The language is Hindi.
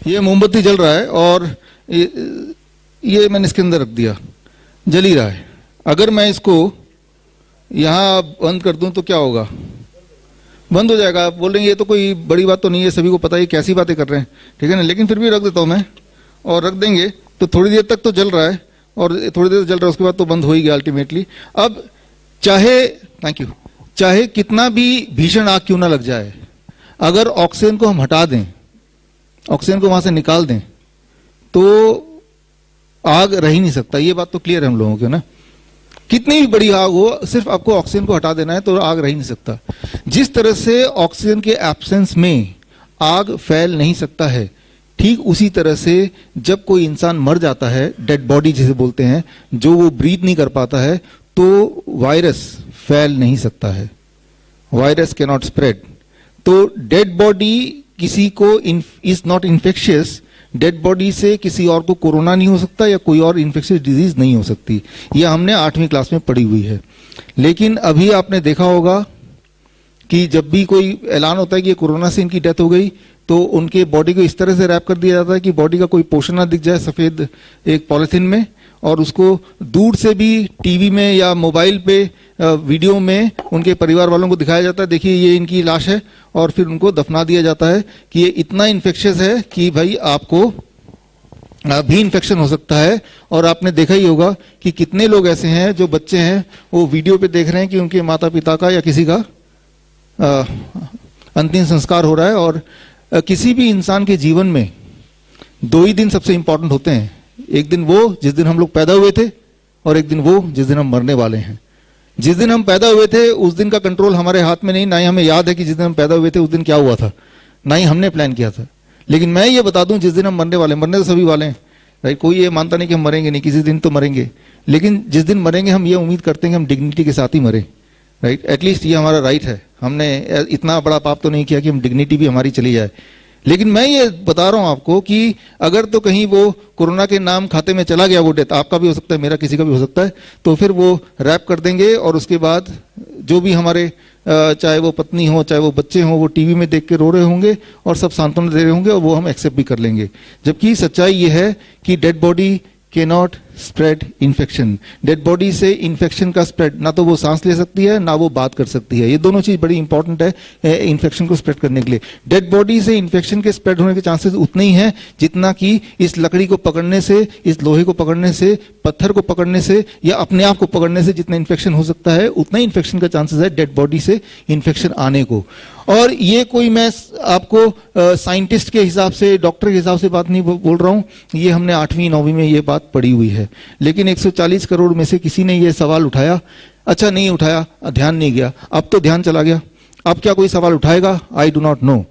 ये मोमबत्ती जल रहा है और ये मैंने इसके अंदर रख दिया, जल ही रहा है। अगर मैं इसको यहाँ बंद कर दूं तो क्या होगा? बंद हो जाएगा। आप बोलेंगे ये तो कोई बड़ी बात तो नहीं है, सभी को पता है कैसी बातें कर रहे हैं, ठीक है ना। लेकिन फिर भी रख देता हूँ मैं, और रख देंगे तो थोड़ी देर तक तो जल रहा है और थोड़ी देर जल रहा है, उसके बाद तो बंद हो ही गया अल्टीमेटली। अब चाहे, थैंक यू, चाहे कितना भी भीषण आग क्यों ना लग जाए, अगर ऑक्सीजन को हम हटा दें, ऑक्सीजन को वहां से निकाल दें, तो आग रह ही नहीं सकता। ये बात तो क्लियर है हम लोगों को ना। कितनी भी बड़ी आग हो, सिर्फ आपको ऑक्सीजन को हटा देना है तो आग रह ही नहीं सकता। जिस तरह से ऑक्सीजन के एब्सेंस में आग फैल नहीं सकता है, ठीक उसी तरह से जब कोई इंसान मर जाता है, डेड बॉडी जिसे बोलते हैं, जो वो ब्रीथ नहीं कर पाता है, तो वायरस फैल नहीं सकता है। Virus can not spread. तो डेड बॉडी किसी को is not infectious. Dead body से किसी और को कोरोना नहीं हो सकता या कोई और इन्फेक्शियस डिजीज नहीं हो सकती। यह हमने 8वीं क्लास में पढ़ी हुई है। लेकिन अभी आपने देखा होगा कि जब भी कोई ऐलान होता है कि कोरोना से इनकी डेथ हो गई, तो उनके बॉडी को इस तरह से रैप कर दिया जाता है कि बॉडी का कोई पोर्शन ना दिख जाए सफेद एक पॉलिथीन में, और उसको दूर से भी टीवी में या मोबाइल पे वीडियो में उनके परिवार वालों को दिखाया जाता है, देखिए ये इनकी लाश है, और फिर उनको दफना दिया जाता है कि ये इतना इन्फेक्शियस है कि भाई आपको भी इन्फेक्शन हो सकता है। और आपने देखा ही होगा कि कितने लोग ऐसे हैं जो बच्चे हैं वो वीडियो पे देख रहे हैं कि उनके माता पिता का या किसी का अंतिम संस्कार हो रहा है। और किसी भी इंसान के जीवन में 2 ही दिन सबसे इंपॉर्टेंट होते हैं। एक दिन वो जिस दिन हम लोग पैदा हुए थे, और एक दिन वो जिस दिन हम मरने वाले हैं। जिस दिन हम पैदा हुए थे उस दिन का कंट्रोल हमारे हाथ में नहीं, ना ही हमें याद है कि जिस दिन हम पैदा हुए थे उस दिन क्या हुआ था, ना ही हमने प्लान किया था। लेकिन मैं ये बता दूं, जिस दिन हम मरने वाले, मरने तो सभी वाले हैं, राइट। कोई ये मानता नहीं कि हम मरेंगे नहीं, किसी दिन तो मरेंगे। लेकिन जिस दिन मरेंगे हम ये उम्मीद करते हैं कि हम डिग्निटी के साथ ही मरे, राइट। एटलीस्ट ये हमारा राइट है। हमने इतना बड़ा पाप तो नहीं किया कि हम डिग्निटी भी हमारी चली जाए। लेकिन मैं ये बता रहा हूं आपको कि अगर तो कहीं वो कोरोना के नाम खाते में चला गया, वो डेथ आपका भी हो सकता है, मेरा किसी का भी हो सकता है, तो फिर वो रैप कर देंगे, और उसके बाद जो भी हमारे चाहे वो पत्नी हो चाहे वो बच्चे हो, वो टीवी में देख के रो रहे होंगे और सब सांत्वना दे रहे होंगे, और वो हम एक्सेप्ट भी कर लेंगे। जबकि सच्चाई ये है कि डेड बॉडी के not spread infection. Dead body से इन्फेक्शन का स्प्रेड, ना तो वो सांस ले सकती है ना वो बात कर सकती है। ये दोनों चीज बड़ी इंपॉर्टेंट है इन्फेक्शन को स्प्रेड करने के लिए। डेड बॉडी से इन्फेक्शन के स्प्रेड होने के चांसेस उतने ही हैं जितना कि इस लकड़ी को पकड़ने से, इस लोहे को पकड़ने से, पत्थर को पकड़ने से या अपने आप को पकड़ने से जितना इन्फेक्शन हो सकता है, उतना ही इन्फेक्शन का चांसेस है डेड बॉडी से इन्फेक्शन आने को। और ये कोई मैं आपको साइंटिस्ट के हिसाब से, डॉक्टर के हिसाब से बात नहीं बोल रहा हूं, ये हमने 8वीं 9वीं में ये बात पढ़ी हुई है। लेकिन 140 करोड़ में से किसी ने ये सवाल उठाया? अच्छा नहीं उठाया, ध्यान नहीं गया। अब तो ध्यान चला गया। अब क्या कोई सवाल उठाएगा? I do not know.